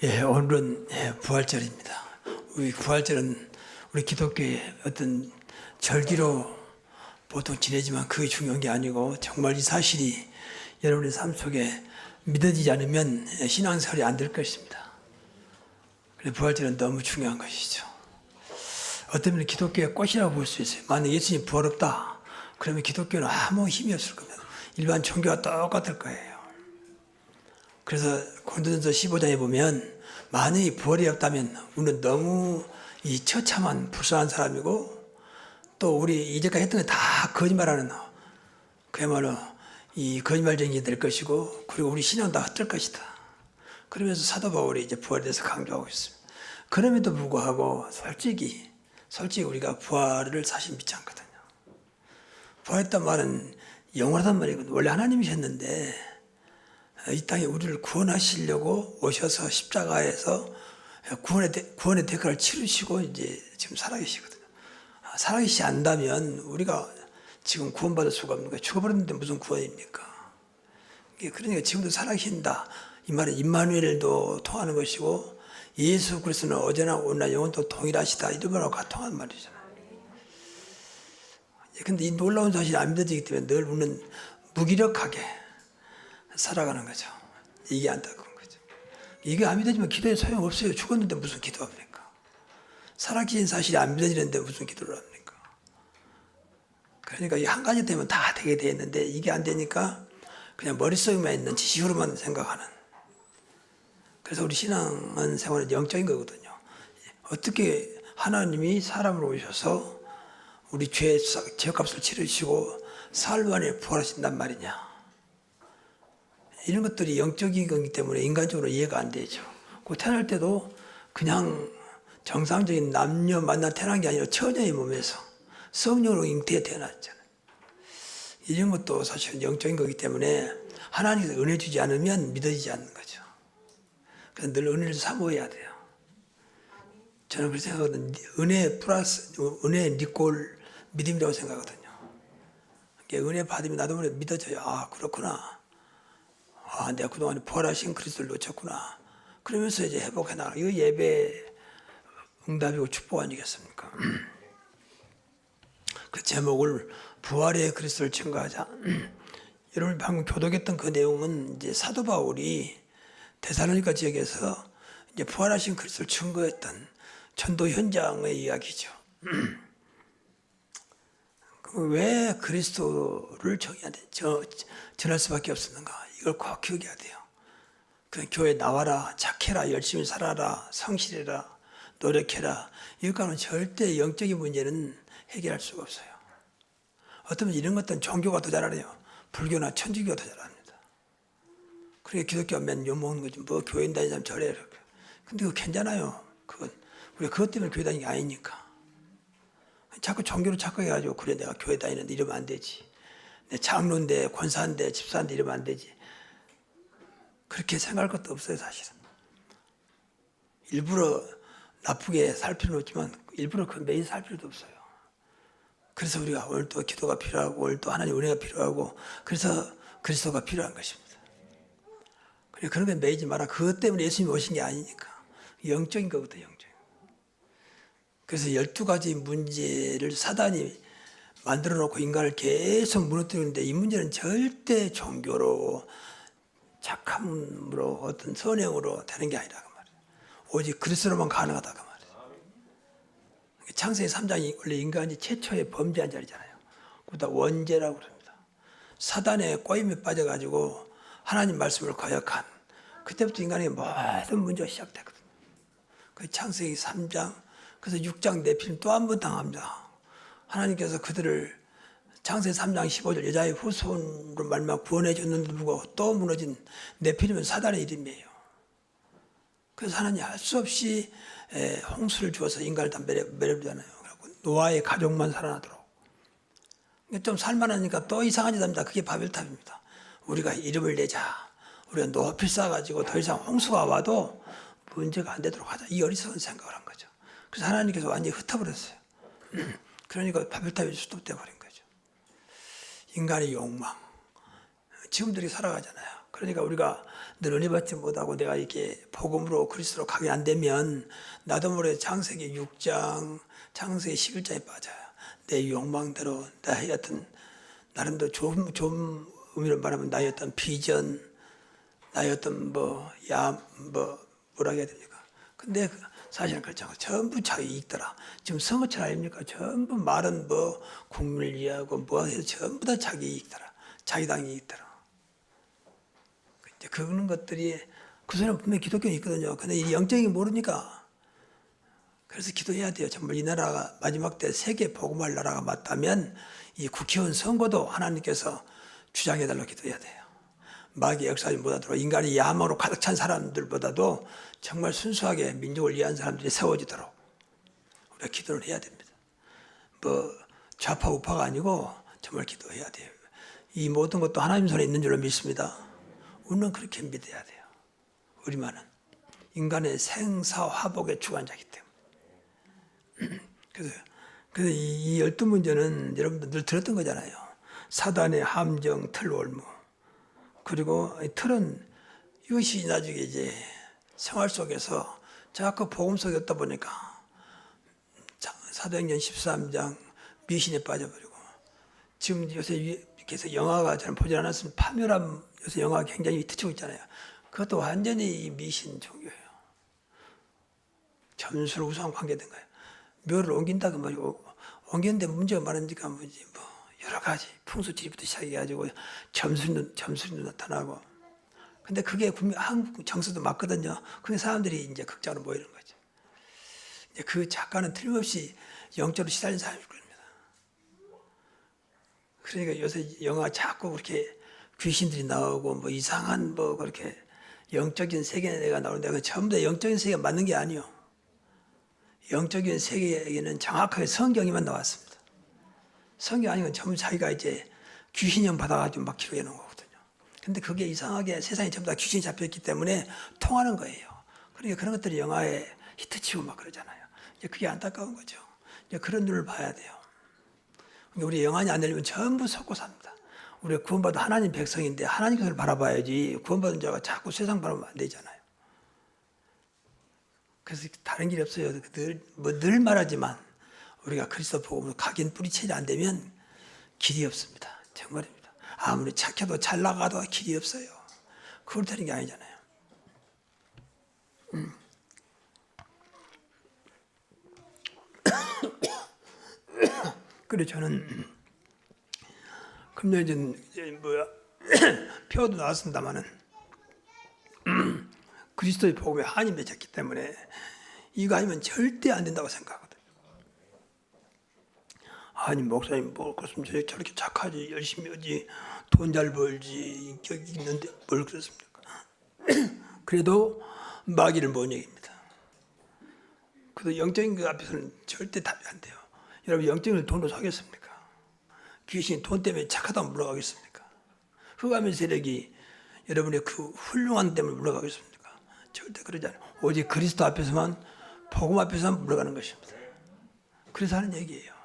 오늘은 부활절입니다. 우리 부활절은 우리 기독교의 어떤 절기로 보통 지내지만 그게 중요한 게 아니고 정말 이 사실이 여러분의 삶 속에 믿어지지 않으면 신앙생활이 안 될 것입니다. 그래서 부활절은 너무 중요한 것이죠. 어떤 면은 기독교의 꽃이라고 볼 수 있어요. 만약 예수님이 부활 없다 그러면 기독교는 아무 힘이 없을 겁니다. 일반 종교와 똑같을 거예요. 그래서 고린도전서 15장에 보면 만약에 부활이 없다면 우리는 너무 이 처참한 불쌍한 사람이고 또 우리 이제까지 했던 게 다 거짓말하는 그야말로 이 거짓말쟁이 될 것이고 그리고 우리 신앙도 헛될 것이다. 그러면서 사도 바울이 이제 부활에 대해서 강조하고 있습니다. 그럼에도 불구하고 솔직히 우리가 부활을 사실 믿지 않거든요. 부활했단 말은 영원하단 말이거든요. 원래 하나님이셨는데 이 땅에 우리를 구원하시려고 오셔서 십자가에서 구원의 대가를 치르시고 이제 지금 살아계시거든요. 살아계시지 않다면 우리가 지금 구원받을 수가 없는 거예요. 죽어버렸는데 무슨 구원입니까? 그러니까 지금도 살아계신다. 이 말은 임마누엘도 통하는 것이고 예수 그리스도는 어제나 오늘나 영원토록 동일하시다. 이런 말하고 통하는 말이잖아요. 그런데 이 놀라운 사실이 안 믿어지기 때문에 늘 우리는 무기력하게 살아가는 거죠. 이게 안타까운 거죠. 이게 안 믿어지면 기도에 소용없어요. 죽었는데 무슨 기도합니까? 살아계신 사실이 안 믿어지는데 무슨 기도를 합니까? 그러니까 이 한 가지 되면 다 되게 돼 있는데 이게 안 되니까 그냥 머릿속에만 있는 지식으로만 생각하는. 그래서 우리 신앙은 생활은 영적인 거거든요. 어떻게 하나님이 사람으로 오셔서 우리 죄값을 치르시고 사흘 만에 부활하신단 말이냐. 이런 것들이 영적인 거기 때문에 인간적으로 이해가 안 되죠. 그 태어날 때도 그냥 정상적인 남녀 만나 태어난 게 아니라 처녀의 몸에서 성령으로 잉태해 태어났잖아요. 이런 것도 사실은 영적인 거기 때문에 하나님께서 은혜 주지 않으면 믿어지지 않는 거죠. 그래서 늘 은혜를 사모해야 돼요. 저는 그렇게 생각하거든요. 은혜 플러스 은혜 니꼴 믿음이라고 생각하거든요. 은혜 받으면 나도 모르게 믿어져요. 아 그렇구나. 내가 그동안에 부활하신 그리스도를 놓쳤구나. 그러면서 이제 회복해 나가. 이거 예배 응답이고 축복 아니겠습니까? 그 제목을 부활의 그리스도를 증거하자. 여러분 방금 교독했던 그 내용은 이제 사도 바울이 데살로니가 지역에서 이제 부활하신 그리스도를 증거했던 전도 현장의 이야기죠. 왜 그리스도를 전할 수밖에 없었는가? 이걸 꼭 기억해야 돼요. 그냥 교회 나와라, 착해라, 열심히 살아라, 성실해라, 노력해라. 이것과는 절대 영적인 문제는 해결할 수가 없어요. 어쩌면 이런 것들은 종교가 더 잘하네요. 불교나 천주교가 더 잘합니다. 그러니까 기독교가 맨 욕먹는 거지. 뭐 교회 다니자면 저래. 이렇게. 근데 그거 괜찮아요. 그건 우리가 그것 때문에 교회 다니는 게 아니니까. 자꾸 종교로 착각해가지고 그래 내가 교회 다니는데 이러면 안 되지. 내 장로인데 권사인데 집사인데 이러면 안 되지. 그렇게 생각할 것도 없어요 사실은. 일부러 나쁘게 살 필요는 없지만 일부러 그 매일 살 필요도 없어요. 그래서 우리가 오늘 또 기도가 필요하고 오늘 또 하나님 은혜가 필요하고 그래서 그리스도가 필요한 것입니다. 그래 그런 게 매이지 마라. 그것 때문에 예수님이 오신 게 아니니까. 영적인 거거든요. 영적인. 그래서 12가지 문제를 사단이 만들어 놓고 인간을 계속 무너뜨리는데 이 문제는 절대 종교로 착함으로 어떤 선행으로 되는 게 아니라 그 말이에요. 오직 그리스도로만 가능하다 그 말이에요. 창세기 3장이 원래 인간이 최초의 범죄한 자리잖아요. 그보다 원죄라고 그럽니다. 사단의 꼬임에 빠져가지고 하나님 말씀을 거역한 그때부터 인간의 모든 문제가 시작됐거든요. 그 창세기 3장 그래서 6장 네필림 또 한 번 당합니다. 하나님께서 그들을 창세기 3장 15절 여자의 후손으로 말미암아 구원해 줬는데도 불구하고 또 무너진 네필림은 사단의 이름이에요. 그래서 하나님이 할 수 없이 홍수를 주어서 인간을 다 매려버리잖아요. 노아의 가족만 살아나도록. 좀 살만하니까 또 이상한 짓 합니다. 그게 바벨탑입니다. 우리가 이름을 내자. 우리가 높이 쌓아가지고 더 이상 홍수가 와도 문제가 안 되도록 하자. 이 어리석은 생각을 한 거죠. 그래서 하나님께서 완전히 흩어버렸어요. 그러니까 바벨탑이 수습돼 버린 거죠. 인간의 욕망. 지금도 이렇게 살아가잖아요. 그러니까 우리가 늘 은혜 받지 못하고 내가 이렇게 복음으로 그리스도로 가게 안 되면 나도 모르게 창세기 6장, 창세기 11장에 빠져요. 내 욕망대로 나의 어떤 나름대로 좋은 의미로 말하면 나의 어떤 비전, 나의 어떤 뭐라 해야 됩니까? 근데 사실은 그렇지 않고 전부 자기 이익더라. 지금 선거철 아닙니까? 전부 말은 뭐 국민을 위하고 뭐 해도 전부 다 자기 이익더라. 자기 당이 이익더라. 이제 그런 것들이 그 사람 분명히 기독교는 있거든요. 근데 이 영적인 모르니까 그래서 기도해야 돼요. 정말 이 나라가 마지막 때 세계 복음할 나라가 맞다면 이 국회의원 선거도 하나님께서 주장해달라고 기도해야 돼요. 마귀의 역사하지 못하도록 인간이 야망으로 가득 찬 사람들보다도 정말 순수하게 민족을 위한 사람들이 세워지도록 우리가 기도를 해야 됩니다. 뭐 좌파 우파가 아니고 정말 기도해야 돼요. 이 모든 것도 하나님 손에 있는 줄로 믿습니다. 우리는 그렇게 믿어야 돼요. 우리만은 인간의 생사화복의 주관자이기 때문에. 그래서 이 12문제는 여러분들 늘 들었던 거잖아요. 사단의 함정, 틀올무. 그리고 이 틀은 이것이 나중에 이제 생활 속에서 자꾸 복음 속에 없다 보니까 사도행전 13장 미신에 빠져버리고 지금 요새 계속 영화가 저는 보지 않았으면 파멸함 요새 영화가 굉장히 히트치고 있잖아요. 그것도 완전히 미신 종교예요. 점수를 우상 관계된 거예요. 묘를 옮긴다 그 말이고 옮겼는데 문제가 많으니까 뭐지 뭐 여러 가지 풍수지리부터 시작해가지고 점수도 나타나고. 근데 그게 한국 정서도 맞거든요. 그게 사람들이 이제 극장으로 모이는 거죠. 이제 그 작가는 틀림없이 영적으로 시달린 사람일 겁니다. 그러니까 요새 영화 자꾸 그렇게 귀신들이 나오고 뭐 이상한 뭐 그렇게 영적인 세계가 나오는데 그 전부 다 영적인 세계가 맞는 게 아니요. 영적인 세계에는 정확하게 성경이만 나왔습니다. 성경 아니면 전부 자기가 이제 귀신형 받아가지고 막 기록해 놓은 거거든요. 근데 그게 이상하게 세상에 전부 다 귀신이 잡혀있기 때문에 통하는 거예요. 그러니까 그런 것들이 영화에 히트치고 막 그러잖아요. 이제 그게 안타까운 거죠. 이제 그런 눈을 봐야 돼요. 우리 영안이 안 열리면 전부 속고 삽니다. 우리가 구원받은 하나님 백성인데 하나님 것을 바라봐야지 구원받은 자가 자꾸 세상 바라보면 안 되잖아요. 그래서 다른 길이 없어요. 늘 말하지만 우리가 그리스도 복음으로 각인 뿌리채지 안 되면 길이 없습니다. 정말입니다. 아무리 착해도 잘 나가도 길이 없어요. 그걸 되는 게 아니잖아요. 그래 저는 금년 전 표도 나왔습니다마는 그리스도의 복음에 한이 맺혔기 때문에 이거 아니면 절대 안 된다고 생각하거든요. 아니 목사님 뭐 그렇으면 저렇게 착하지 열심히 하지 돈 잘 벌지 인격이 있는데 뭘 그렇습니까? 그래도 마귀를 못 이깁니다. 그래도 영적인 그 앞에서는 절대 답이 안 돼요. 여러분 영적인 걸 돈으로 사겠습니까? 귀신이 돈 때문에 착하다고 물러가겠습니까? 흑암의 세력이 여러분의 그 훌륭한 때문에 물러가겠습니까? 절대 그러지 않아요. 오직 그리스도 앞에서만 복음 앞에서만 물러가는 것입니다. 그래서 하는 얘기예요.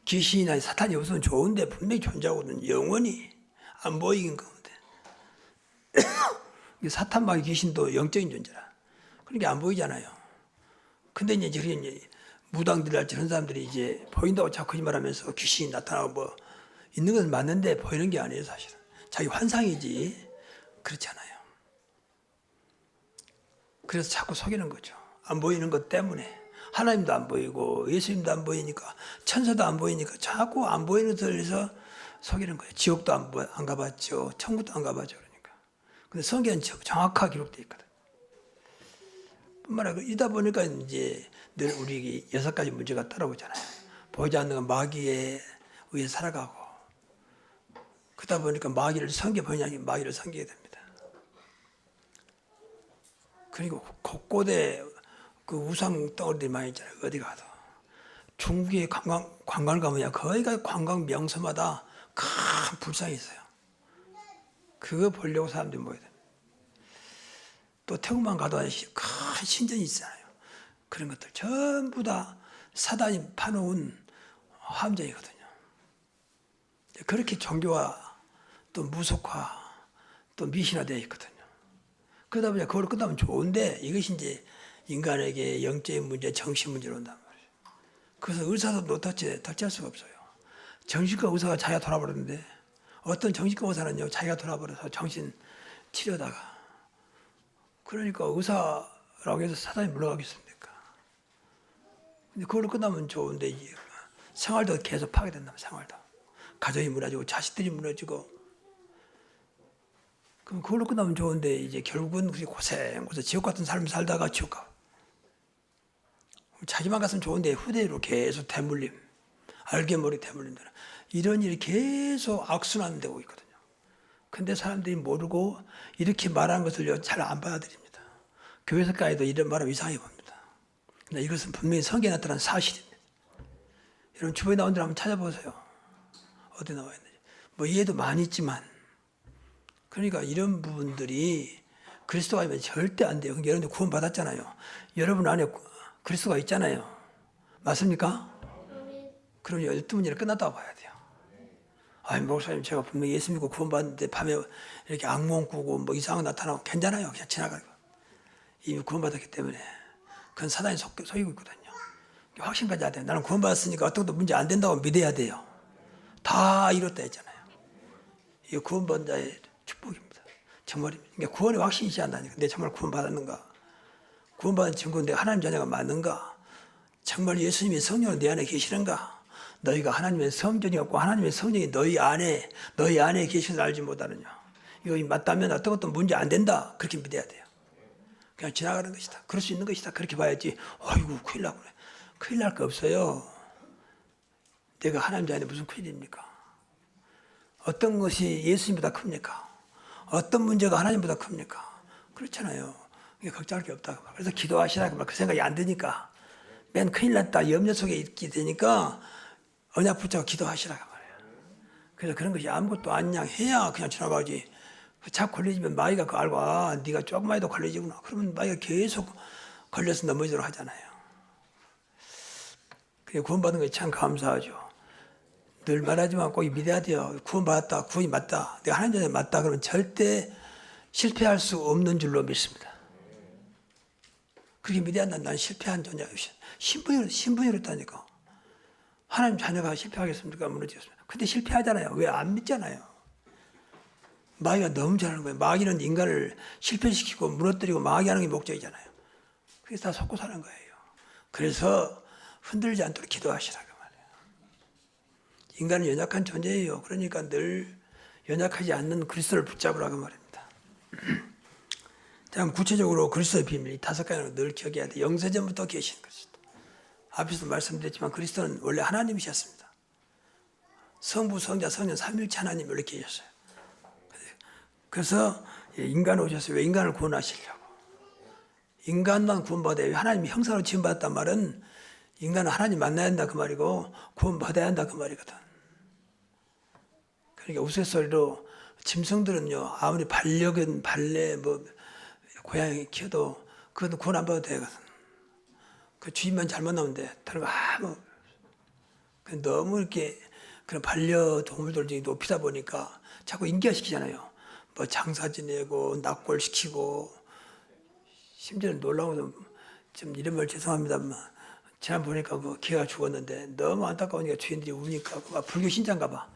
귀신이나 사탄이 없으면 좋은데 분명히 존재하거든. 영원히 안 보이긴 가운데. 사탄 마귀 귀신도 영적인 존재라. 그러니까 안 보이잖아요. 근데 이제 무당들이랄지 그런 사람들이 이제 보인다고 자꾸 거짓말하면서 귀신이 나타나고 뭐 있는 것은 맞는데 보이는 게 아니에요 사실은. 자기 환상이지 그렇지 않아요. 그래서 자꾸 속이는 거죠. 안 보이는 것 때문에. 하나님도 안 보이고 예수님도 안 보이니까 천사도 안 보이니까 자꾸 안 보이는 것을 해서 속이는 거예요. 지옥도 안 가봤죠. 천국도 안 가봤죠. 그러니까. 근데 성경은 정확하게 기록되어 있거든. 뿐만 아니라 이다 보니까 이제 늘 우리 6가지 문제가 따라오잖아요. 보이지 않는 건 마귀에 의해 살아가고 그러다 보니까 마귀를 섬겨보냐 마귀를 섬기게 됩니다. 그리고 곳곳에 그 우상 덩어리들이 많이 있잖아요. 어디 가도. 중국에 관광을 가면 거기가 관광 명소마다 큰 불상이 있어요. 그거 보려고 사람들이 모여야 됩니다. 또 태국만 가도 큰 신전이 있잖아요. 그런 것들 전부 다 사단이 파놓은 함정이거든요. 그렇게 종교와 또 무속화 또 미신화되어 있거든요. 그러다 보니 그걸 끝나면 좋은데 이것이 이제 인간에게 영적인 문제, 정신 문제로 온단 말이에요. 그래서 의사도 터치할 수가 없어요. 정신과 의사가 자기가 돌아버렸는데 어떤 정신과 의사는요 자기가 돌아버려서 정신 치료다가 그러니까 의사라고 해서 사단이 물러가겠습니까? 근데 그걸로 끝나면 좋은데 이제 생활도 계속 파괴된다면 생활도 가정이 무너지고 자식들이 무너지고 그럼 그걸로 끝나면 좋은데 이제 결국은 고생고생 지옥 같은 삶을 살다가 지옥 가. 자기만 갔으면 좋은데 후대로 계속 대물림, 알게 모르게 대물림 되는 이런 일이 계속 악순환되고 있거든요. 근데 사람들이 모르고 이렇게 말하는 것을 잘 안 받아들입니다. 교회에서까지도 이런 말을 이상하게 봅니다. 근데 이것은 분명히 성경에 나타난 사실입니다. 여러분 주변에 나온 데 한번 찾아보세요. 어디 나와 있는지. 뭐 이해도 많이 있지만 그러니까 이런 부분들이 그리스도가 아니면 절대 안 돼요. 여러분들 구원 받았잖아요. 여러분 안에 그리스도가 있잖아요. 맞습니까? 그럼 열두 문제는 끝났다고 봐야 돼요. 아니 목사님 제가 분명히 예수 믿고 구원 받는데 밤에 이렇게 악몽 꾸고 뭐 이상한 거 나타나고 괜찮아요. 그냥 지나가고 이미 구원 받았기 때문에 그건 사단이 속이고 있거든요. 확신 가져야 돼요. 나는 구원 받았으니까 어떤 것도 문제 안 된다고 믿어야 돼요. 다 이뤘다 했잖아요. 이거 구원 받은 자의 축복입니다. 정말입니다. 그러니까 구원의 확신이 있어야 한다니까. 내가 정말 구원 받았는가? 구원 받은 증거는 내가 하나님 자녀가 맞는가? 정말 예수님이 성령으로 내 안에 계시는가? 너희가 하나님의 성전이 없고 하나님의 성령이 너희 안에 계시는 걸 알지 못하느냐? 이거 맞다면 어떤 것도 문제 안 된다. 그렇게 믿어야 돼요. 그냥 지나가는 것이다. 그럴 수 있는 것이다. 그렇게 봐야지. 어이구 큰일 나고 그래. 큰일 날 거 없어요. 내가 하나님 자녀 무슨 큰일입니까? 어떤 것이 예수님보다 큽니까? 어떤 문제가 하나님보다 큽니까? 그렇잖아요. 걱정할 게 없다. 그래서 기도하시라. 그 생각이 안 드니까. 맨 큰일 났다. 염려 속에 있게 되니까 언약 붙잡고 기도하시라. 말이에요. 그래서 그런 것이 아무것도 아니냐 해야 그냥 지나가지. 자꾸 걸리면 마귀가 그거 알고 아, 네가 조금만이라도 걸리지구나. 그러면 마귀가 계속 걸려서 넘어지도록 하잖아요. 그래 구원받은 것이 참 감사하죠. 늘 말하지만 꼭 믿어야 돼요. 구원받았다. 구원이 맞다. 내가 하나님 자녀 맞다. 그러면 절대 실패할 수 없는 줄로 믿습니다. 그렇게 믿어야 한다. 난 실패한 존재가 신분이 그렇다니까. 하나님 자녀가 실패하겠습니까? 무너지겠습니까? 근데 실패하잖아요. 왜 안 믿잖아요. 마귀가 너무 잘하는 거예요. 마귀는 인간을 실패시키고 무너뜨리고 망하게 하는 게 목적이잖아요. 그래서 다 속고 사는 거예요. 그래서 흔들리지 않도록 기도하시라고 말이에요. 인간은 연약한 존재예요. 그러니까 늘 연약하지 않는 그리스도를 붙잡으라고 말입니다. 자, 구체적으로 그리스도의 비밀, 이 5가지를 늘 기억해야 돼요. 영세전부터 계신 그리스도. 앞에서도 말씀드렸지만 그리스도는 원래 하나님이셨습니다. 성부, 성자, 성령, 삼위일체 하나님 이렇게 계셨어요. 그래서 인간으로 오셨어요. 왜 인간을 구원하시려고. 인간만 구원받아야 하나님이 형상으로 지음받았단 말은 인간은 하나님 만나야 한다 그 말이고 구원받아야 한다 그 말이거든. 그러니까 우스갯소리로 짐승들은요 아무리 반려견, 발레, 뭐 고양이 키워도 그것도 구원 안 받아도 되거든. 그 주인만 잘 만나면 돼. 다른 거 아무. 너무 이렇게 그런 반려동물들 높이다 보니까 자꾸 인기화시키잖아요. 뭐 장사 지내고 납골시키고 심지어는 놀라운 좀 이런 말 죄송합니다만 지난 보니까 그 개가 죽었는데 너무 안타까우니까 주인들이 우니까 막 불교 신자인가 봐.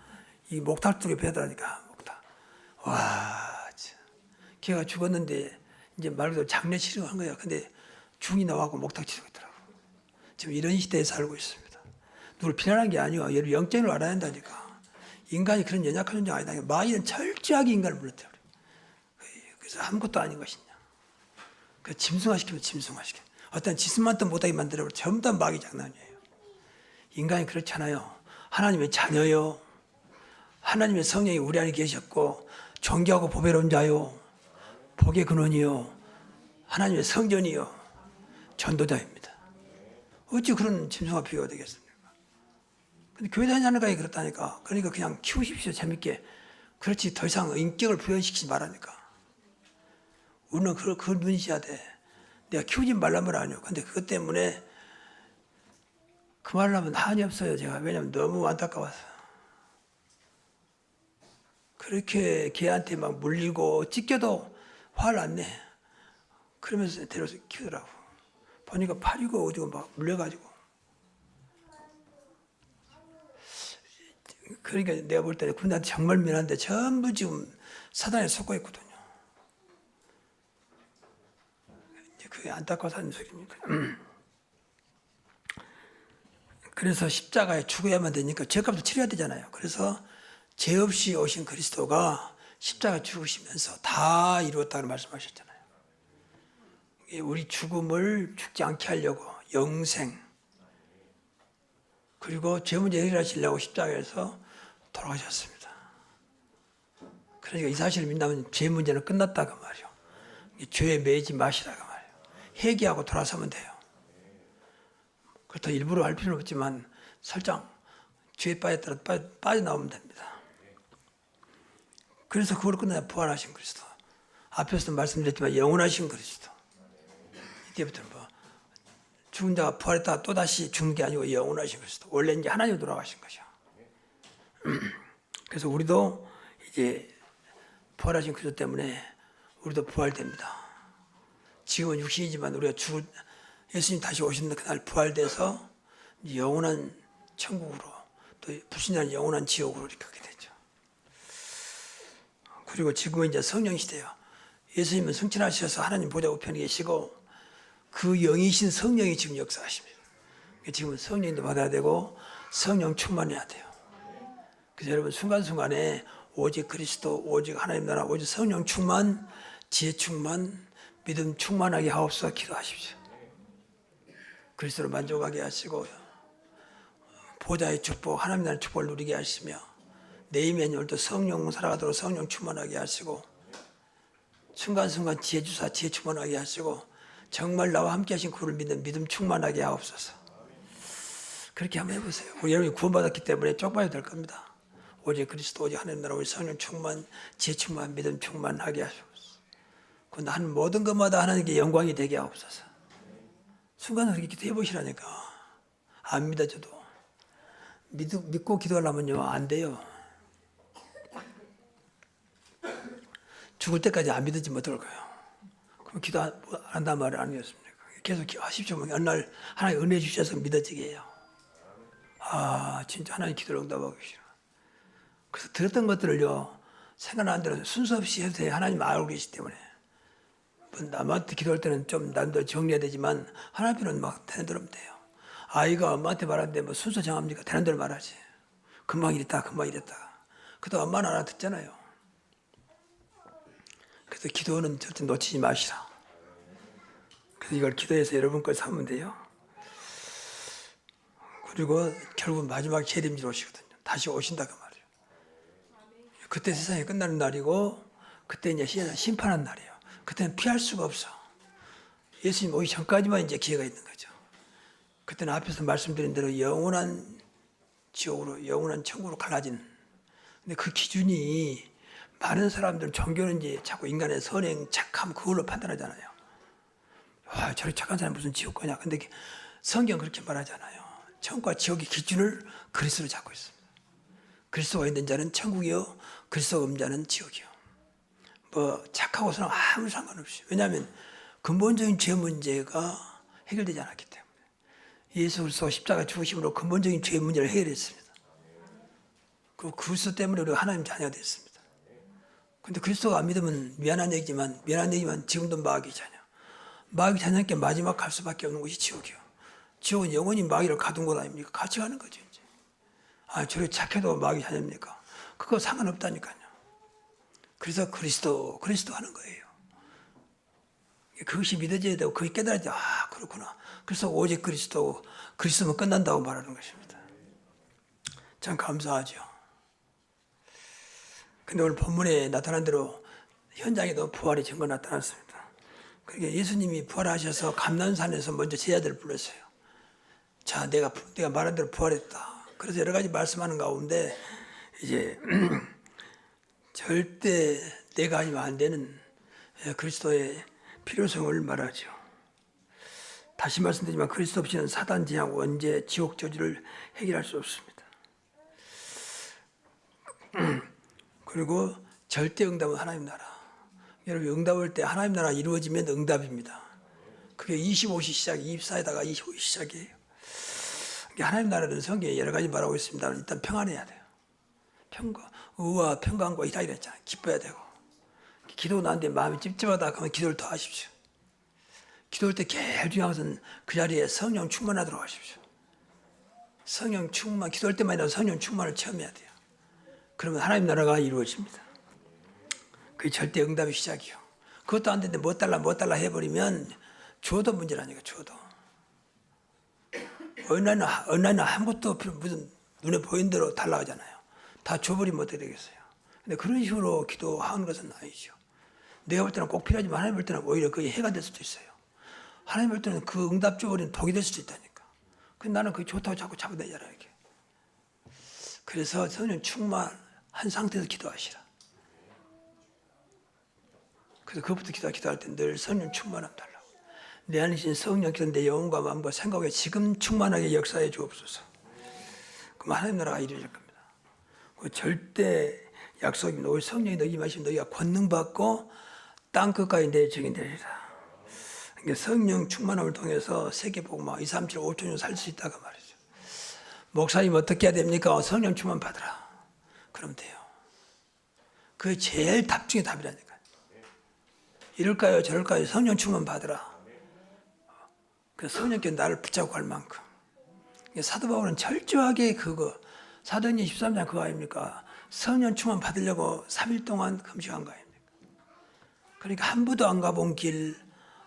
이 목탁 쪽에 배더라니까 목탁. 와, 참. 개가 죽었는데 이제 말 그대로 장례 치료한 거야. 근데 중이 나와서 목탁 치르고 있더라고. 지금 이런 시대에 살고 있습니다. 누굴 비난한 게 아니고 얘를 영적으로 알아야 한다니까. 인간이 그런 연약한 존재가 아니다. 마귀는 철저하게 인간을 물러뜨려. 그래서 아무것도 아닌 것이냐. 그 짐승화시키면 짐승화시켜. 어떤 짓만도 못하게 만들어버려. 전부 다 마귀 장난이에요. 인간이 그렇잖아요. 하나님의 자녀요. 하나님의 성령이 우리 안에 계셨고 존귀하고 보배로운 자요. 복의 근원이요. 하나님의 성전이요. 전도자입니다. 어찌 그런 짐승화 비교가 되겠습니까? 근데 교회 다니는 가이 그렇다니까. 그러니까 그냥 키우십시오. 재밌게. 그렇지 더 이상 인격을 부여시키지 말라니까. 우리는 그걸 눈이셔야 돼. 내가 키우지 말란 말 아니에요. 근데 그것 때문에 그 말을 하면 한이 없어요. 제가. 왜냐면 너무 안타까워서. 그렇게 걔한테 막 물리고 찢겨도 화를 안 내. 그러면서 데려서 키우더라고. 보니까 팔이고 어디고 막 물려가지고. 그러니까 내가 볼 때 군대한테 정말 미안한데 전부 지금 사단에 속고 있거든요. 그게 안타까워서 하는 소리입니다. 그래서 십자가에 죽어야만 되니까 죄값을 치러야 되잖아요. 그래서 죄 없이 오신 그리스도가 십자가 죽으시면서 다 이루었다고 말씀하셨잖아요. 우리 죽음을 죽지 않게 하려고 영생 그리고 죄 문제 해결하시려고 십자가에서 돌아가셨습니다. 그러니까 이 사실을 믿는다면 죄 문제는 끝났다 그 말이에요. 죄에 매이지 마시라 그 말이에요. 회개하고 돌아서면 돼요. 그렇다고 일부러 할 필요는 없지만 설령 죄에 빠졌더라도 빠져나오면 됩니다. 그래서 그걸 끝내야 부활하신 그리스도. 앞에서도 말씀드렸지만 영원하신 그리스도. 이때부터 뭐 죽은 자가 부활했다가 또다시 죽는 게 아니고 영원하신 그리스도. 원래 이제 하나님으로 돌아가신 거죠. 그래서 우리도 이제 부활하신 그리스도 때문에 우리도 부활됩니다. 지금은 육신이지만 우리가 예수님 다시 오시는 그날 부활돼서 영원한 천국으로 또 불신자는 영원한 지옥으로 이렇게 가게 되죠. 그리고 지금은 이제 성령 시대예요. 예수님은 승천하셔서 하나님 보좌 우편에 계시고 그 영이신 성령이 지금 역사하십니다. 지금은 성령도 받아야 되고 성령 충만해야 돼요. 그래서 여러분 순간순간에 오직 그리스도, 오직 하나님 나라, 오직 성령 충만, 지혜 충만, 믿음 충만하게 하옵소서 기도하십시오. 그리스도로 만족하게 하시고 보좌의 축복, 하나님 나라의 축복을 누리게 하시며 내임의 오늘도 성령 살아가도록 성령 충만하게 하시고 순간순간 지혜 주사 지혜 충만하게 하시고 정말 나와 함께 하신 그를 믿는 믿음 충만하게 하옵소서. 그렇게 한번 해보세요. 우리 여러분이 구원받았기 때문에 쪽봐야 될 겁니다. 오직 그리스도, 오직 하나님 나라, 오직 성령 충만, 지혜 충만, 믿음 충만하게 하옵소서. 그런데 하는 모든 것마다 하나님께 영광이 되게 하옵소서. 순간으로 이렇게 기도해보시라니까. 안 믿어져도. 믿고 기도하려면요, 안 돼요. 죽을 때까지 안 믿어지면 어떨까요? 그럼 기도 안 한다는 말이 아니겠습니까? 계속 기도하십시오. 어느 날 하나님 은혜 주셔서 믿어지게 해요. 아, 진짜 하나님 기도를 응답하고 계시나. 그래서 들었던 것들을요, 생각나는 대로 순서 없이 해도 돼요. 하나님 알고 계시기 때문에. 남한테 기도할 때는 좀 남들 정리해야 되지만 하나님은 막 되는 대로 하면 돼요. 아이가 엄마한테 말하는데 뭐 순서 정합니까? 되는 대로 말하지. 금방 이랬다, 금방 이랬다. 그래도 엄마는 알아듣잖아요. 그래서 기도는 절대 놓치지 마시라. 그래서 이걸 기도해서 여러분 걸 삼으면 돼요. 그리고 결국 마지막 재림질 오시거든요. 다시 오신다 그 말이에요. 그때 세상이 끝나는 날이고 그때 이제 심판한 날이에요. 그때는 피할 수가 없어. 예수님 오기 전까지만 이제 기회가 있는 거죠. 그때는 앞에서 말씀드린 대로 영원한 지옥으로, 영원한 천국으로 갈라진. 근데 그 기준이 많은 사람들은 종교는 이제 자꾸 인간의 선행, 착함 그걸로 판단하잖아요. 와, 저렇게 착한 사람 무슨 지옥 거냐. 근데 성경 그렇게 말하잖아요. 천국과 지옥의 기준을 그리스도로 잡고 있습니다. 그리스도가 있는 자는 천국이요, 그리스도가 없는 자는 지옥이요. 뭐 착하고서는 아무 상관없이. 왜냐하면 근본적인 죄 문제가 해결되지 않았기 때문에. 예수 그리스도 십자가 죽으심으로 근본적인 죄 문제를 해결했습니다. 그 그리스도 때문에 우리가 하나님 자녀가 됐습니다. 근데 그리스도가 안 믿으면 미안한 얘기지만 지금도 마귀 자녀. 마귀 자녀께 마지막 갈 수밖에 없는 곳이 지옥이요. 지옥은 영원히 마귀를 가둔 곳 아닙니까? 같이 가는 거죠, 이제. 아, 저렇게 착해도 마귀 자녀입니까? 그거 상관없다니까요. 그래서 그리스도 하는 거예요. 그것이 믿어져야 되고, 그게 깨달아야 아, 그렇구나. 그래서 오직 그리스도면 끝난다고 말하는 것입니다. 참 감사하죠. 근데 오늘 본문에 나타난 대로 현장에도 부활의 증거 나타났습니다. 그러니까 예수님이 부활하셔서 감난산에서 먼저 제자들을 불렀어요. 자, 내가 말한 대로 부활했다. 그래서 여러 가지 말씀하는 가운데 이제 절대 내가 아니면 안 되는 그리스도의 필요성을 말하죠. 다시 말씀드리지만 그리스도 없이는 사단 제약, 원죄, 지옥 저주를 해결할 수 없습니다. 그리고 절대 응답은 하나님 나라. 여러분 응답할 때 하나님 나라 이루어지면 응답입니다. 그게 25시 시작, 24에다가 25시 시작이에요. 하나님 나라는 성경에 여러 가지 말하고 있습니다. 일단 평안해야 돼요. 의와 평강과 이다 이랬잖아요. 기뻐야 되고. 기도 나는데 마음이 찝찝하다 그러면 기도를 더 하십시오. 기도할 때 제일 중요한 것은 그 자리에 성령 충만하도록 하십시오. 성령 충만, 기도할 때만이라도 성령 충만을 체험해야 돼요. 그러면 하나님 나라가 이루어집니다. 그게 절대 응답의 시작이요. 그것도 안 되는데 뭐 달라 해버리면 줘도 문제라니까, 줘도. 언라인은 아무것도 무슨 눈에 보이는 대로 달라하잖아요. 다 줘버리면 어떻게 되겠어요. 근데 그런 식으로 기도하는 것은 아니죠. 내가 볼 때는 꼭 필요하지만 하나님 볼 때는 오히려 그게 해가 될 수도 있어요. 하나님 볼 때는 그 응답 줘버리는 독이 될 수도 있다니까. 근데 나는 그게 좋다고 자꾸 잡아내잖아, 이렇게. 그래서 성령 충만한 상태에서 기도하시라. 그래서 그것부터 기도할 때 늘 성령 충만함 달라고. 내 안에 계신 성령께서 내 영혼과 마음과 생각에 지금 충만하게 역사해 주옵소서. 그럼 하나님 나라가 이루어질 겁니다. 그 절대 약속입니다. 우리 성령이 너희 임하시면 너희가 권능받고 땅 끝까지 내 증인 되리라. 그러니까 성령 충만함을 통해서 세계복음화 2, 3, 7, 5천 년 살 수 있다고 말이죠. 목사님 어떻게 해야 됩니까? 성령 충만 받으라. 그럼 돼요. 그게 제일 답 중에 답이라니까요. 이럴까요? 저럴까요? 성령 충만 받으라. 그 성령께 나를 붙잡고 갈 만큼. 사도 바울은 철저하게 그거, 사도행전 13장 그거 아닙니까? 성령 충만 받으려고 3일 동안 금식한 거 아닙니까? 그러니까 한 번도 안 가본 길,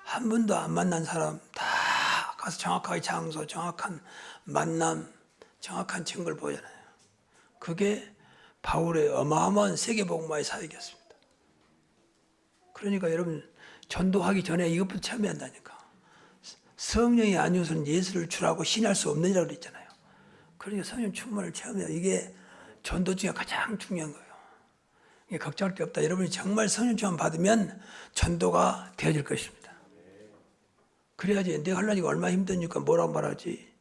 한 번도 안 만난 사람 다 가서 정확하게 장소, 정확한 만남, 정확한 증거를 보잖아요. 그게 바울의 어마어마한 세계복음화의 사역이었습니다. 그러니까 여러분 전도하기 전에 이것부터 체험해야 한다니까. 성령이 아니어서는 예수를 주라고 신할 수 없느니라고 그랬잖아요. 그러니까 성령 충만을 체험해야 이게 전도 중에 가장 중요한 거예요. 이게 걱정할 게 없다. 여러분이 정말 성령 충만 받으면 전도가 되어질 것입니다. 그래야지 내가 하려니까 얼마나 힘드니까 뭐라고 말하지,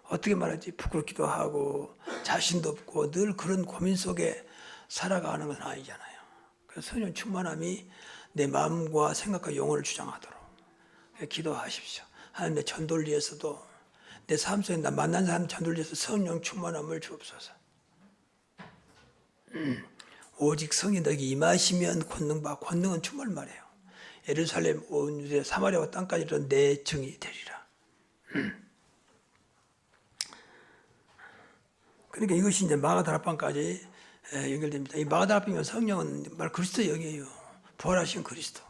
어떻게 말하지, 부끄럽기도 하고 자신도 없고 늘 그런 고민 속에 살아가는 건 아니잖아요. 그래서 성령 충만함이 내 마음과 생각과 영혼을 주장하도록 기도하십시오. 하나님 내 전도를 위해서도 내 삶 속에 나 만난 사람 전도를 위해서 성령 충만함을 주옵소서. 오직 성이 너에게 임하시면 권능은 충만을 말해요. 예루살렘 온 유대 사마리아와 땅까지 이르러 내 증이 되리라. 그러니까 이것이 이제 마가다락방까지 연결됩니다. 이 마가다락방은 성령은 말 그리스도 영이에요. 부활하신 그리스도.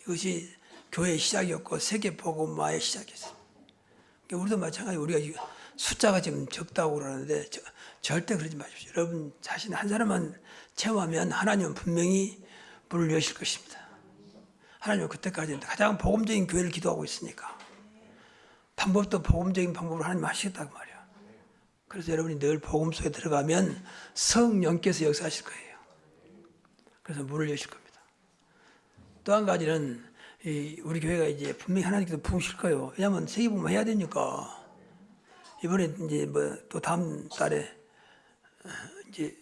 이것이 교회의 시작이었고 세계 복음화의 시작이었어요. 그러니까 우리도 마찬가지. 우리가 숫자가 지금 적다고 그러는데 절대 그러지 마십시오. 여러분 자신 한 사람만 체험하면 하나님은 분명히 문을 여실 것입니다. 하나님은 그때까지 가장 복음적인 교회를 기도하고 있으니까 방법도 복음적인 방법으로 하나님 하시겠다고 말이야. 그래서 여러분이 늘 복음 속에 들어가면 성령께서 역사하실 거예요. 그래서 문을 여실 겁니다. 또 한 가지는 우리 교회가 이제 분명히 하나님께서 부으실 거예요. 왜냐하면 세계복음화 해야 되니까. 이번에 이제 뭐 또 다음 달에 이제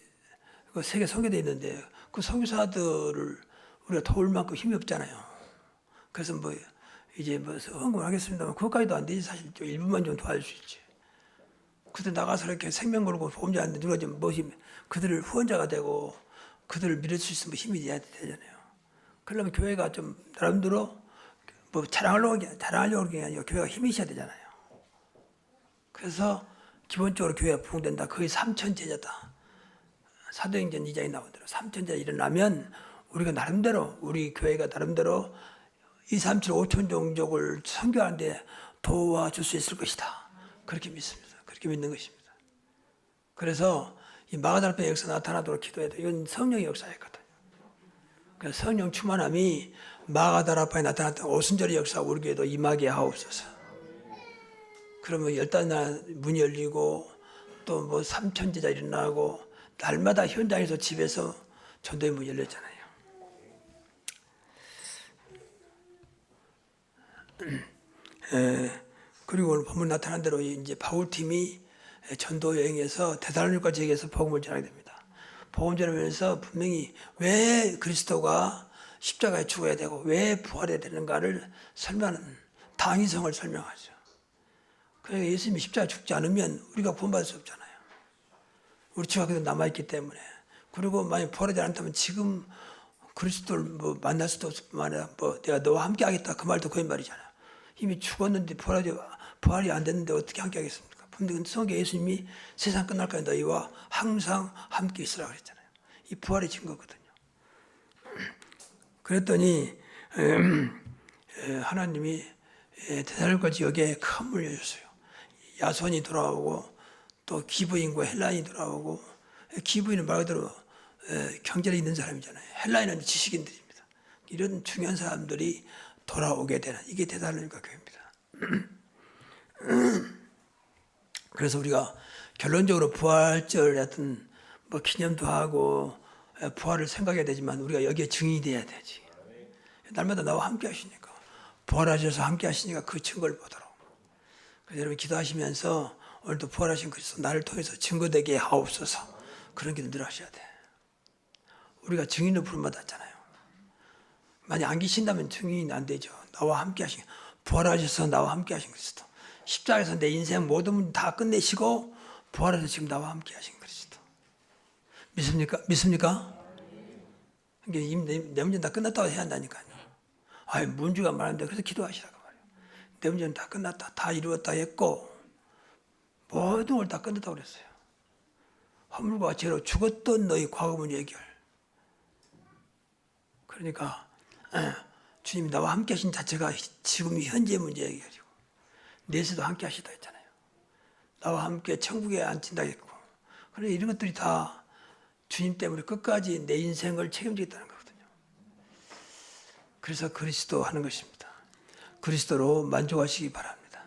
그 세계 선교대 있는데 그 선교사들을 우리가 도울 만큼 힘이 없잖아요. 그래서 뭐 이제 뭐 헌금을 하겠습니다만 그것까지도 안 되지. 사실 좀 일부만 좀 도와줄 수 있지. 그때 나가서 이렇게 생명 걸고 보험자한테 누가 좀 뭐지 그들을 후원자가 되고 그들을 믿을 수 있으면 힘이 돼야 되잖아요. 그러려면 교회가 좀 나름대로 뭐 자랑하려고 하는 게 아니라 교회가 힘이 있어야 되잖아요. 그래서 기본적으로 교회가 부흥된다. 거의 3천 제자다. 사도행전 2장에 나온 대로 3천 제자 일어나면 우리가 나름대로 우리 교회가 나름대로 2, 3, 7, 5천 종족을 선교하는데 도와줄 수 있을 것이다. 그렇게 믿습니다. 그렇게 믿는 것입니다. 그래서 이 마가다락방의 역사 나타나도록 기도해야 돼. 이건 성령의 역사였거든요. 그래서 성령 충만함이 마가다락방에 나타났던 오순절의 역사 우리 교회도 임하게 하옵소서. 그러면 15날 문이 열리고 또 뭐 3천 제자 일어나고 날마다 현장에서 집에서 전도의 문이 열렸잖아요. 그리고 오늘 본문 나타난 대로 이제 바울팀이 전도 여행에서 데살로니가 지역에서 복음을 전하게 됩니다. 복음 전하면서 분명히 왜 그리스도가 십자가에 죽어야 되고 왜 부활해야 되는가를 설명하는 당위성을 설명하죠. 그러니까 예수님이 십자가에 죽지 않으면 우리가 구원받을 수 없잖아요. 우리 죄가 그대로 남아있기 때문에. 그리고 만약 부활하지 않다면 지금 그리스도를 뭐 만날 수도 없을 뿐만 아니라 뭐 내가 너와 함께 하겠다 그 말도 거짓말이잖아요. 이미 죽었는데 부활이 안 됐는데 어떻게 함께 하겠습니까? 분명히 성경 예수님이 세상 끝날까지 너희와 항상 함께 있으라 그랬잖아요. 이 부활의 증거거든요. 그랬더니 하나님이 데살로니가 지역에 큰 문을 열었어요. 야손이 돌아오고 또 기브인과 헬라인이 돌아오고, 기브인은 말 그대로 경제력 있는 사람이잖아요. 헬라인은 지식인들입니다. 이런 중요한 사람들이 돌아오게 되는 이게 데살로니가 교회입니다. 그래서 우리가 결론적으로 부활절 같은 뭐 기념도 하고 부활을 생각해야 되지만 우리가 여기에 증인이 돼야 되지. 날마다 나와 함께 하시니까, 부활하셔서 함께 하시니까 그 증거를 보도록. 그래서 여러분 기도하시면서 오늘도 부활하신 그리스도 나를 통해서 증거되게 하옵소서, 그런 기도 늘 하셔야 돼. 우리가 증인으로 부름받았잖아요. 만약 안 계신다면 증인이 안 되죠. 나와 함께 하신, 부활하셔서 나와 함께 하신 그리스도, 십자가에서 내 인생 모든 문 다 끝내시고 부활해서 지금 나와 함께 하신 그리스도. 믿습니까? 이게 내 문제는 다 끝났다고 해야 한다니까요. 문주가 말하는데 그래서 기도하시라고 말이에요. 내 문제는 다 끝났다, 다 이루었다 했고 모든 걸 다 끝냈다고 그랬어요. 허물과 죄로 죽었던 너희 과거 문제 해결. 그러니까 주님이 나와 함께 하신 자체가 지금 현재 문제 해결이고, 내세도 함께 하시다 했잖아요. 나와 함께 천국에 앉힌다 했고, 그래 이런 것들이 다 주님 때문에 끝까지 내 인생을 책임지겠다는 거거든요. 그래서 그리스도 하는 것입니다. 그리스도로 만족하시기 바랍니다.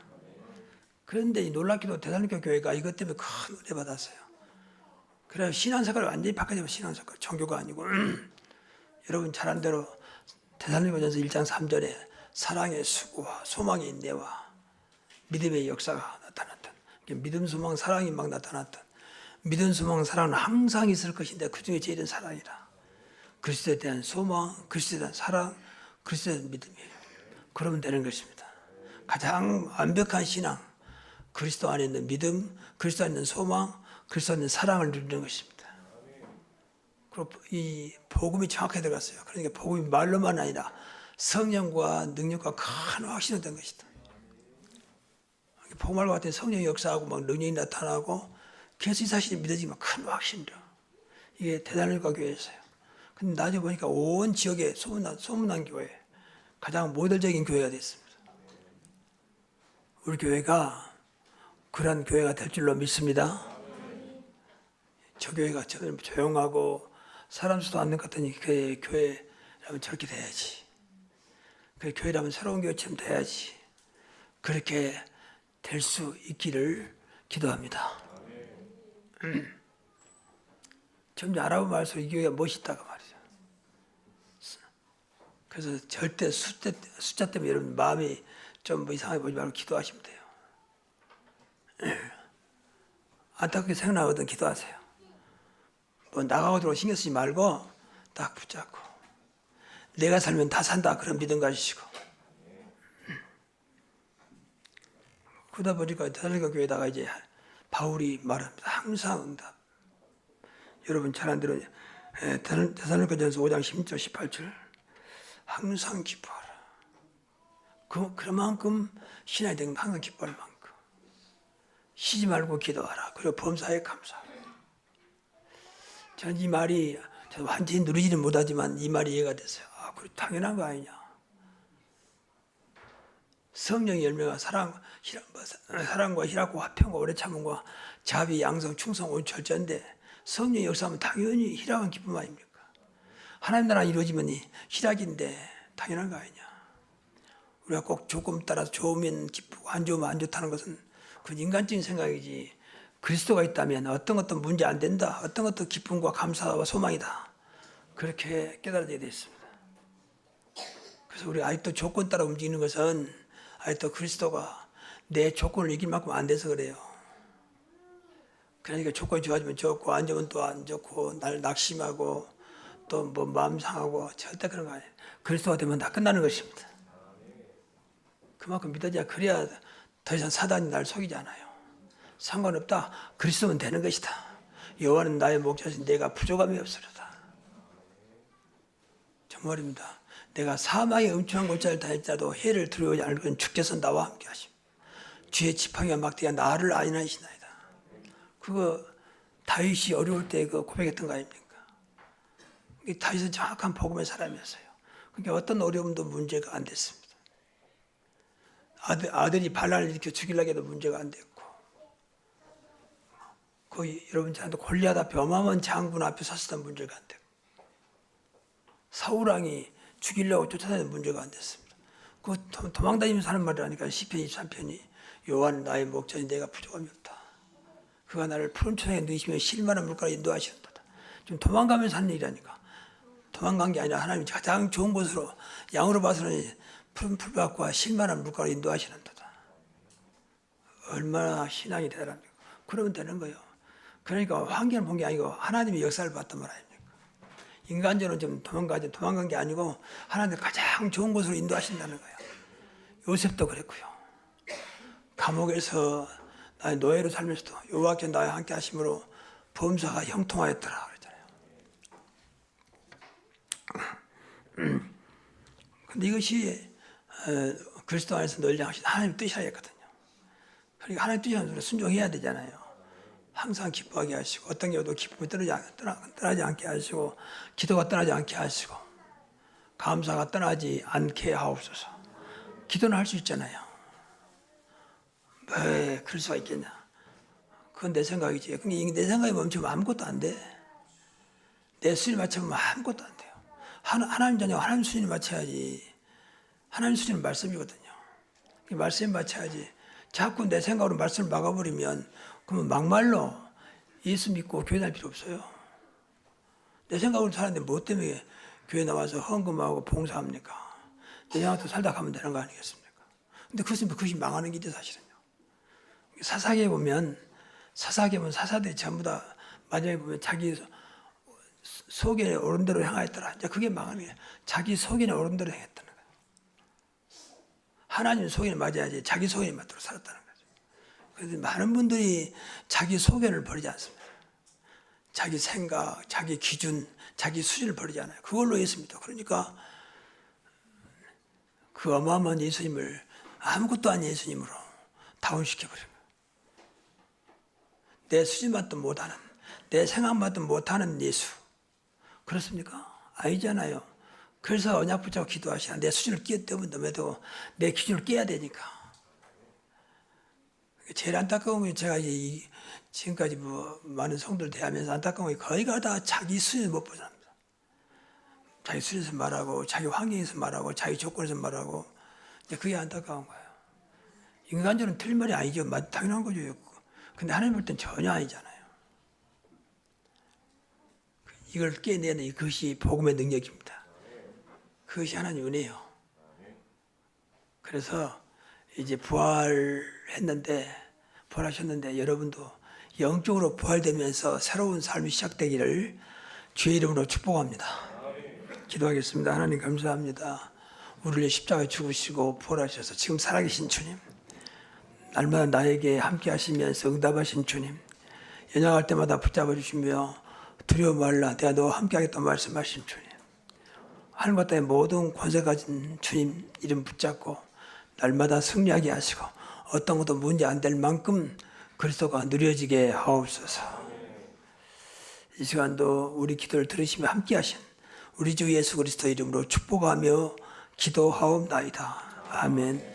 그런데 이 놀랍게도 데살로니가 교회가 이것 때문에 큰 은혜 받았어요. 그래서 신앙생활을 완전히 바꿔내면 신앙생활, 종교가 아니고 여러분 잘 아는 대로 데살로니가전서 1장 3절에 사랑의 수고와 소망의 인내와 믿음의 역사가 나타났던, 믿음, 소망, 사랑이 막 나타났던, 믿음, 소망, 사랑은 항상 있을 것인데 그 중에 제일은 사랑이라. 그리스도에 대한 소망, 그리스도에 대한 사랑, 그리스도에 대한 믿음이에요. 그러면 되는 것입니다. 가장 완벽한 신앙, 그리스도 안에 있는 믿음, 그리스도 안에 있는 소망, 그리스도 안에 있는 사랑을 누리는 것입니다. 그리고 이 복음이 정확하게 들어갔어요. 그러니까 복음이 말로만 아니라 성령과 능력과 큰 확신이 된 것이다. 복음과 같은 성령이 역사하고 막 능력이 나타나고 그래서 이 사실이 믿어지면 큰 확신이다. 이게 데살로니가 교회였어요. 근데 나중에 보니까 온 지역에 소문난 교회, 가장 모델적인 교회가 됐습니다. 우리 교회가 그런 교회가 될 줄로 믿습니다. 저 교회가 조용하고 사람 수도 않는 것 같으니 교회라면 저렇게 돼야지. 교회라면 새로운 교회처럼 돼야지. 그렇게 될 수 있기를 기도합니다. 점점 알아보면 알수록 이 교회가 멋있다고 말이죠. 그래서 절대 숫자 때문에 여러분 마음이 좀 이상하게 보지 말고 기도하시면 돼요. 안타깝게 생각나거든. 기도하세요. 뭐 나가고 들어오고 신경 쓰지 말고 딱 붙잡고 내가 살면 다 산다, 그런 믿음 가지시고. 그러다 보니까 데살로니가 교회에다가 이제 바울이 말합니다. 항상 응답. 여러분 잘 안 들어요. 데살로니가전서 5장 16절 18절 항상 기뻐하라. 그만큼 신앙이 된 항상 기뻐할 만큼 쉬지 말고 기도하라. 그리고 범사에 감사하라. 저는 이 말이 완전히 누리지는 못하지만 이 말이 이해가 됐어요. 그래 당연한 거 아니냐. 성령의 열매가 사랑과 희락과 화평과 오래 참음과 자비, 양성, 충성, 온 절제인데 성령의 역사하면 당연히 희락은 기쁨 아닙니까? 하나님 나라 이루어지면 희락인데 당연한 거 아니냐. 우리가 꼭 조금 따라서 좋으면 기쁘고 안 좋으면 안 좋다는 것은 그건 인간적인 생각이지, 그리스도가 있다면 어떤 문제 안 된다, 어떤 기쁨과 감사와 소망이다, 그렇게 깨달아져야 됐습니다. 그래서 우리 아직도 조건 따라 움직이는 것은 아직도 그리스도가 내 조건을 이길 만큼 안 돼서 그래요. 그러니까 조건이 좋아지면 좋고 안 좋으면 또 안 좋고 날 낙심하고 또 뭐 마음 상하고 절대 그런 거 아니에요. 그리스도가 되면 다 끝나는 것입니다. 그만큼 믿어야 그래야 더 이상 사단이 날 속이지 않아요. 상관없다. 그리스도면 되는 것이다. 여호와는 나의 목자신 내가 부족함이 없으리다. 정말입니다. 내가 사망의 음침한 골짜기를 다닐지라도 해를 두려워하지 않을 주께서 나와 함께 하심. 주의 지팡이와 막대기가 나를 안위하시나이다. 그거 다윗이 어려울 때 그 고백했던 거 아닙니까? 다윗은 정확한 복음의 사람이었어요. 그러니까 어떤 어려움도 문제가 안 됐습니다. 아들이 반란을 일으켜 죽이려고 해도 문제가 안 됐고, 여러분 저한테 골리앗 앞에 어마어마한 장군 앞에 섰을 때 문제가 안 됐고, 사울왕이 죽이려고 쫓아다니는 문제가 안 됐습니다. 그 도망다니면서 하는 말이라니까. 시편 23편이 여호와는 나의 목자니 내가 부족함이 없다. 그가 나를 푸른 초장에 누이시며 실만한 물가로 인도하시는도다. 좀 도망가면서 하는 일이라니까. 도망간 게 아니라 하나님이 가장 좋은 곳으로, 양으로 봐서는 푸른 풀밭과 실만한 물가로 인도하시는도다. 얼마나 신앙이 대단합니까? 그러면 되는 거예요. 그러니까 환경을 본 게 아니고 하나님의 역사를 봤단 말 아닙니까? 인간적으로 좀 도망간 게 아니고 하나님 가장 좋은 곳으로 인도하신다는 거예요. 요셉도 그랬고요. 감옥에서 나의 노예로 살면서도 여호와께서 나와 함께 하심으로 범사가 형통하였더라 그랬잖아요. 근데 이것이 그리스도 안에서 널리 하신 하나님의 뜻이라했거든요. 그러니까 하나님의 뜻에 순종해야 되잖아요. 항상 기뻐하게 하시고 어떤 경우도 기쁨이 떠나지 않게 하시고 기도가 떠나지 않게 하시고 감사가 떠나지 않게 하옵소서. 기도는 할 수 있잖아요. 왜 그럴 수가 있겠냐. 그건 내 생각이지. 근데 내 생각이 멈추면 아무것도 안 돼. 내 수준에 맞추면 아무것도 안 돼요. 하나님 자녀 하나님 수준에 맞춰야지. 하나님 수준은 말씀이거든요. 말씀에 맞춰야지. 자꾸 내 생각으로 말씀을 막아버리면 그러면 막말로 예수 믿고 교회 다닐 필요 없어요. 내 생각으로 사는데 뭐 때문에 교회 나와서 헌금하고 봉사합니까? 내 생각대로 살다 가면 되는 거 아니겠습니까? 근데 그것이 망하는 길이죠, 사실은요. 사사기에 보면 사사들이 전부 다 마지막에 보면 자기 속에 옳은 대로 행하였더라. 이제 그게 망하는 거예요. 자기 속에 옳은 대로 행했다는 거예요. 하나님 속에 맞아야지 자기 속에 맞도록 살았다는 거예요. 그래서 많은 분들이 자기 소견을 버리지 않습니다. 자기 생각, 자기 기준, 자기 수준을 버리지 않아요. 그걸로 예수입니다. 그러니까 그 어마어마한 예수님을 아무것도 아닌 예수님으로 다운시켜버린 거예요. 내 수준만도 못하는, 내 생각만도 못하는 예수. 그렇습니까? 아니잖아요. 그래서 언약 붙잡고 기도하시나. 내 수준을 끼어들면도 내 기준을 깨야 되니까. 제일 안타까운 게 제가 지금까지 많은 성도를 대하면서 안타까운 게 거의가 다 자기 수준을 못 벗어납니다. 자기 수준에서 말하고 자기 환경에서 말하고 자기 조건에서 말하고 그게 안타까운 거예요. 인간적으로는 틀린 말이 아니죠. 당연한 거죠. 근데 하나님 볼 땐 전혀 아니잖아요. 이걸 깨내는 그것이 복음의 능력입니다. 그것이 하나님 은혜예요. 그래서 이제 부활하셨는데 여러분도 영적으로 부활되면서 새로운 삶이 시작되기를 주의 이름으로 축복합니다. 기도하겠습니다. 하나님 감사합니다. 우리를 십자가에 죽으시고 부활하셔서 지금 살아계신 주님, 날마다 나에게 함께 하시면서 응답하신 주님, 연약할 때마다 붙잡아 주시며 두려워 말라 내가 너와 함께 하겠다 말씀하신 주님, 하늘과 땅의 모든 권세 가진 주님 이름 붙잡고 날마다 승리하게 하시고 어떤 것도 문제 안 될 만큼 그리스도가 누려지게 하옵소서. 이 시간도 우리 기도를 들으시며 함께 하신 우리 주 예수 그리스도 이름으로 축복하며 기도하옵나이다. 아멘.